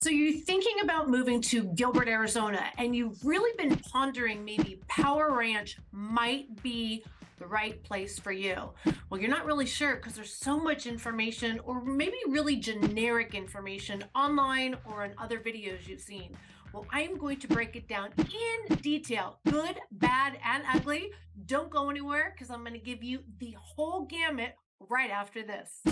So you're thinking about moving to Gilbert, Arizona, and you've really been pondering maybe Power Ranch might be the right place for you. Well, you're not really sure because there's so much information, or maybe really generic information online or in other videos you've seen. Well, I am going to break it down in detail, good, bad, and ugly. Don't go anywhere because I'm going to give you the whole gamut right after this.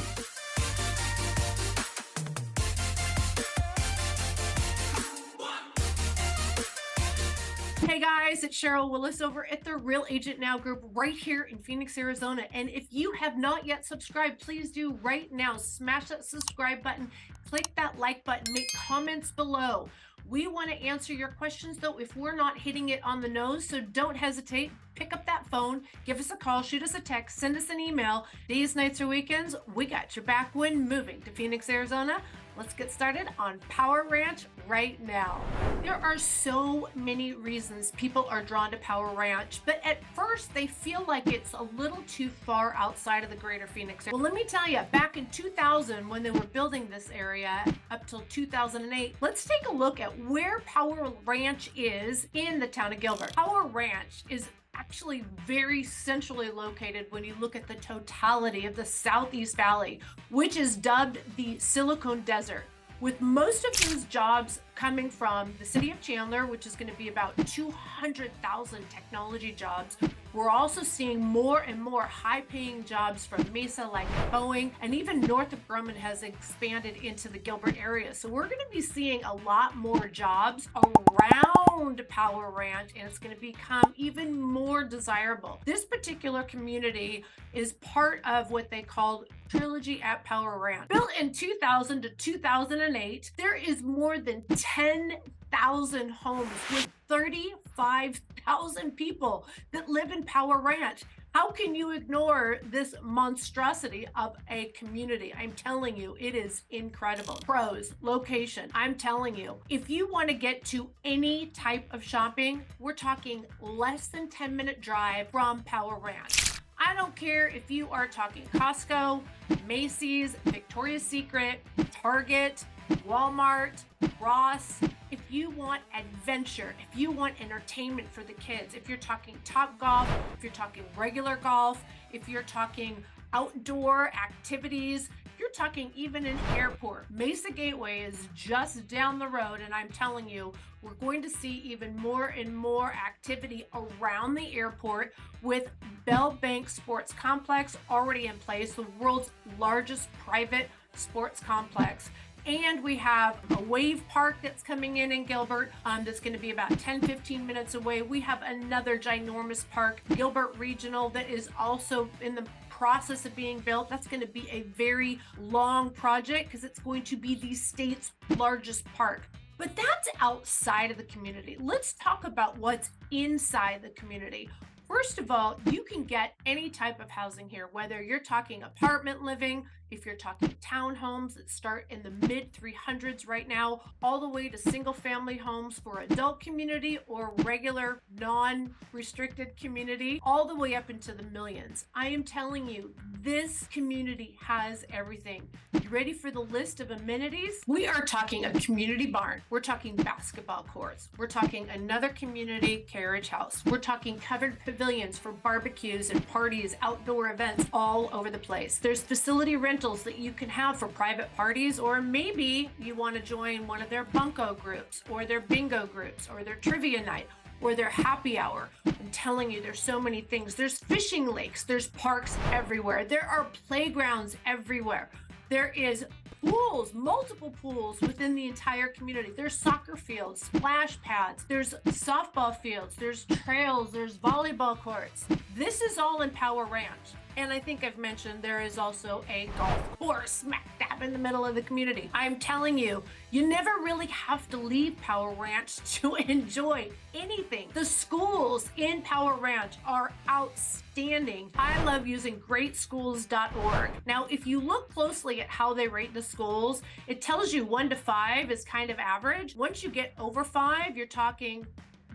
Hey guys, it's Sheryl Willis over at the Real Agent Now group right here in Phoenix, Arizona. And if you have not yet subscribed, please do right now. Smash that subscribe button, click that like button, make comments below. We want to answer your questions though if we're not hitting it on the nose, so don't hesitate. Pick up that phone, give us a call, shoot us a text, send us an email. Days, nights, or weekends, we got your back when moving to Phoenix, Arizona. Let's get started on Power Ranch right now. There are so many reasons people are drawn to Power Ranch, but at first they feel like it's a little too far outside of the greater Phoenix area. Well, let me tell you, back in 2000, when they were building this area up till 2008, let's take a look at where Power Ranch is in the town of Gilbert. Power Ranch is actually very centrally located when you look at the totality of the Southeast Valley, which is dubbed the Silicon Desert, with most of those jobs coming from the city of Chandler, which is going to be about 200,000 technology jobs. We're also seeing more and more high-paying jobs from Mesa, like Boeing, and even north of Grumman has expanded into the Gilbert area. So we're going to be seeing a lot more jobs around Power Ranch, and it's going to become even more desirable. This particular community is part of what they called Trilogy at Power Ranch. Built in 2000 to 2008, there is more than 10,000 homes with 35,000 people that live in Power Ranch. How can you ignore this monstrosity of a community? I'm telling you, it is incredible. Pros, location. I'm telling you, if you want to get to any type of shopping, we're talking less than 10-minute drive from Power Ranch. I don't care if you are talking Costco, Macy's, Victoria's Secret, Target, Walmart, Ross. If you want adventure, if you want entertainment for the kids, if you're talking Top Golf, if you're talking regular golf, if you're talking outdoor activities, if you're talking even an airport, Mesa Gateway is just down the road, and I'm telling you, we're going to see even more and more activity around the airport with Bell Bank Sports Complex already in place, the world's largest private sports complex. And we have a wave park that's coming in Gilbert that's going to be about 10-15 minutes away. We have another ginormous park, Gilbert Regional, that is also in the process of being built. That's going to be a very long project because it's going to be the state's largest park. But that's outside of the community. Let's talk about what's inside the community. First of all, you can get any type of housing here, whether you're talking apartment living, if you're talking townhomes that start in the mid 300s right now, all the way to single family homes for adult community or regular non-restricted community, all the way up into the millions. I am telling you, this community has everything. You ready for the list of amenities? We are talking a community barn. We're talking basketball courts. We're talking another community carriage house. We're talking covered pavilions for barbecues and parties, outdoor events all over the place. There's facility rentals that you can have for private parties, or maybe you want to join one of their bunco groups or their bingo groups or their trivia night or their happy hour. I'm telling you, there's so many things. There's fishing lakes, there's parks everywhere. There are playgrounds everywhere. There is pools, multiple pools within the entire community. There's soccer fields, splash pads, there's softball fields, there's trails, there's volleyball courts. This is all in Power Ranch. And I think I've mentioned there is also a golf course smack dab in the middle of the community. I'm telling you, you never really have to leave Power Ranch to enjoy anything. The schools in Power Ranch are outstanding. I love using greatschools.org. Now, if you look closely at how they rate the schools, it tells you 1 to 5 is kind of average. Once you get over 5, you're talking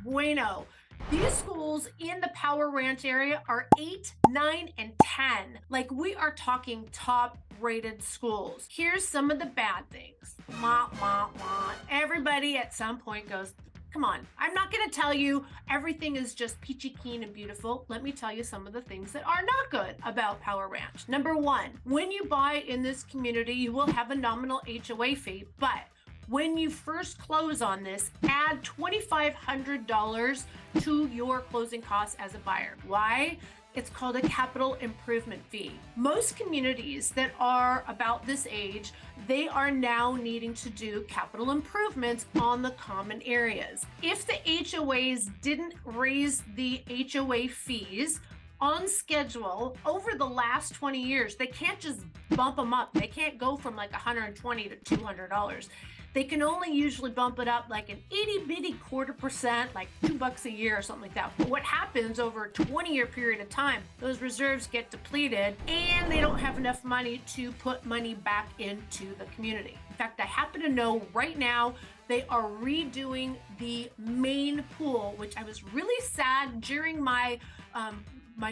bueno. These schools in the Power Ranch area are 8, 9, and 10. Like, we are talking top rated schools. Here's some of the bad things. Wah, wah, wah. Everybody at some point goes, come on, I'm not going to tell you everything is just peachy keen and beautiful. Let me tell you some of the things that are not good about Power Ranch. Number one, when you buy in this community, you will have a nominal HOA fee, but when you first close on this, add $2,500 to your closing costs as a buyer. Why? It's called a capital improvement fee. Most communities that are about this age, they are now needing to do capital improvements on the common areas. If the HOAs didn't raise the HOA fees on schedule over the last 20 years, they can't just bump them up. They can't go from like $120 to $200. They can only usually bump it up like an itty bitty %, like $2 a year or something like that. But what happens over a 20-year period of time, those reserves get depleted and they don't have enough money to put money back into the community. In fact, I happen to know right now they are redoing the main pool, which I was really sad during my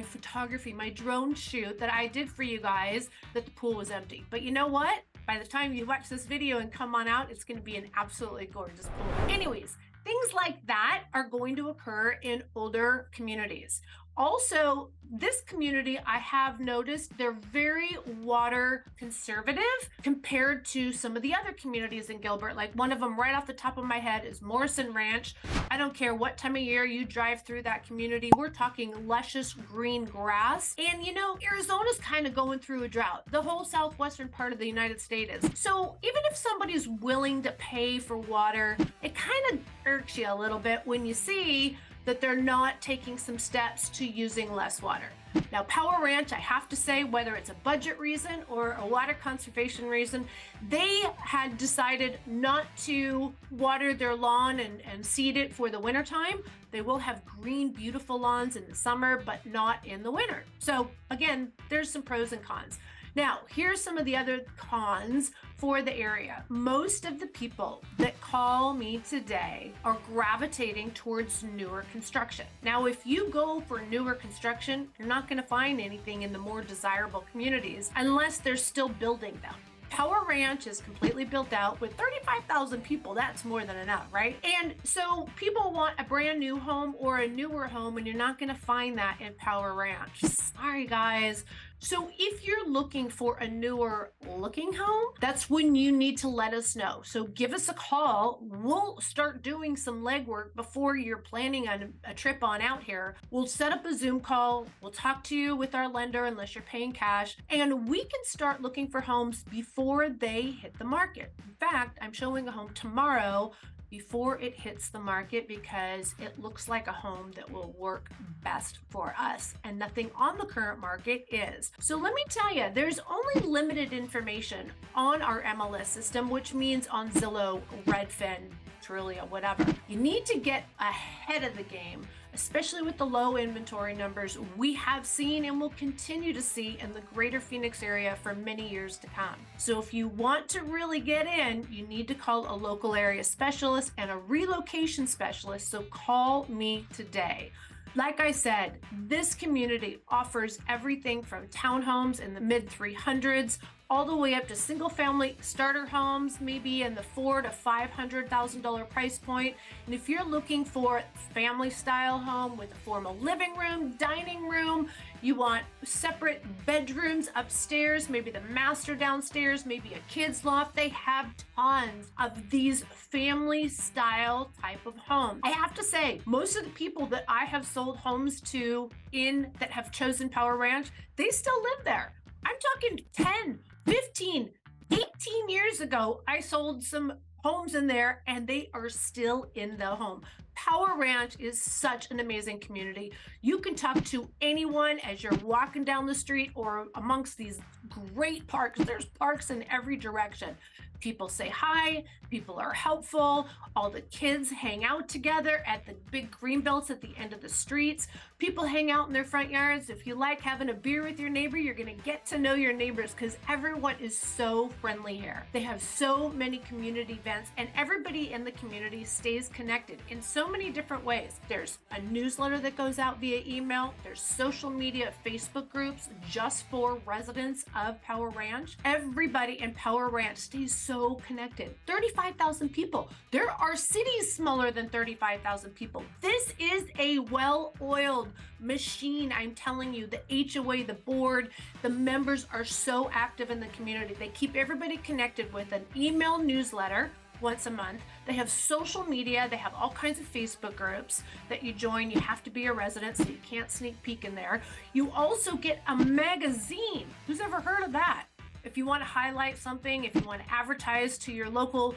photography, my drone shoot that I did for you guys, that the pool was empty. But you know what? By the time you watch this video and come on out, it's going to be an absolutely gorgeous pool. Anyways, things like that are going to occur in older communities. Also, this community, I have noticed they're very water conservative compared to some of the other communities in Gilbert. Like, one of them right off the top of my head is Morrison Ranch. I don't care what time of year you drive through that community, we're talking luscious green grass. And you know, Arizona's kind of going through a drought. The whole southwestern part of the United States is. So even if somebody's willing to pay for water, it kind of irks you a little bit when you see that they're not taking some steps to using less water. Now, Power Ranch, I have to say, whether it's a budget reason or a water conservation reason, they had decided not to water their lawn and seed it for the wintertime. They will have green, beautiful lawns in the summer, but not in the winter. So again, there's some pros and cons. Now, here's some of the other cons for the area. Most of the people that call me today are gravitating towards newer construction. Now, if you go for newer construction, you're not going to find anything in the more desirable communities unless they're still building them. Power Ranch is completely built out with 35,000 people. That's more than enough, right? And so people want a brand new home or a newer home, and you're not going to find that in Power Ranch. Sorry, guys. So if you're looking for a newer looking home, that's when you need to let us know. So give us a call. We'll start doing some legwork before you're planning on a trip on out here. We'll set up a Zoom call. We'll talk to you with our lender unless you're paying cash, and we can start looking for homes before they hit the market. In fact, I'm showing a home tomorrow before it hits the market because it looks like a home that will work best for us, and nothing on the current market is. So let me tell you, there's only limited information on our MLS system, which means on Zillow, Redfin, Trulia, whatever. You need to get ahead of the game, especially with the low inventory numbers we have seen and will continue to see in the greater Phoenix area for many years to come. So if you want to really get in, you need to call a local area specialist and a relocation specialist. So call me today. Like I said, this community offers everything from townhomes in the mid 300s all the way up to single family starter homes, maybe in the $400,000 to $500,000 price point. And if you're looking for family style home with a formal living room, dining room, you want separate bedrooms upstairs, maybe the master downstairs, maybe a kid's loft, they have tons of these family style type of homes. I have to say, most of the people that I have sold homes to that have chosen Power Ranch, they still live there. I'm talking 10, 15, 18 years ago, I sold some homes in there and they are still in the home. Power Ranch is such an amazing community. You can talk to anyone as you're walking down the street or amongst these great parks. There's parks in every direction. People say hi, people are helpful, all the kids hang out together at the big green belts at the end of the streets. People hang out in their front yards. If you like having a beer with your neighbor, you're gonna get to know your neighbors because everyone is so friendly here. They have so many community events and everybody in the community stays connected. In so so many different ways. There's a newsletter that goes out via email. There's social media, Facebook groups just for residents of Power Ranch. Everybody in Power Ranch stays so connected. 35,000 people. There are cities smaller than 35,000 people. This is a well-oiled machine. I'm telling you, the HOA, the board, the members are so active in the community. They keep everybody connected with an email newsletter once a month. They have social media. They have all kinds of Facebook groups that you join. You have to be a resident, so you can't sneak peek in there. You also get a magazine. Who's ever heard of that? If you want to highlight something, if you want to advertise to your local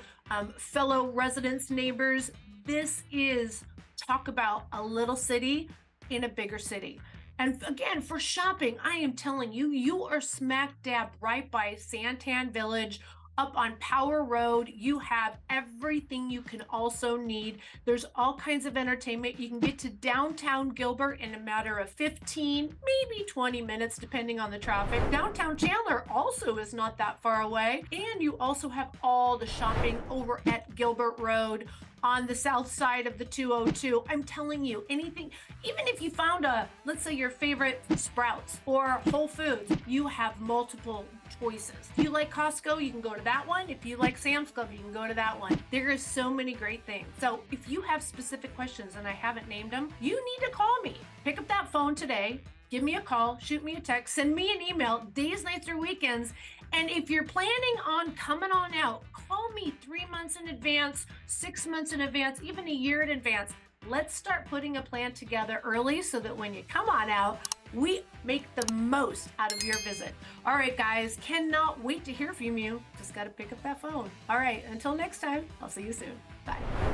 fellow residents, neighbors, this is talk about a little city in a bigger city. And again, for shopping, I am telling you, you are smack dab right by Santan Village, up on Power Road. You have everything you can also need. There's all kinds of entertainment. You can get to downtown Gilbert in a matter of 15, maybe 20 minutes, depending on the traffic. Downtown Chandler also is not that far away. And you also have all the shopping over at Gilbert Road on the south side of the 202. I'm telling you, anything, even if you found let's say your favorite Sprouts or Whole Foods, you have multiple choices. If you like Costco, you can go to that one. If you like Sam's Club, you can go to that one. There is so many great things. So if you have specific questions and I haven't named them, you need to call me. Pick up that phone today. Give me a call, shoot me a text, send me an email, days, nights, or weekends. And if you're planning on coming on out, call me 3 months in advance, 6 months in advance, even a year in advance. Let's start putting a plan together early so that when you come on out, we make the most out of your visit. All right, guys, cannot wait to hear from you. Just got to pick up that phone. All right, until next time, I'll see you soon. Bye.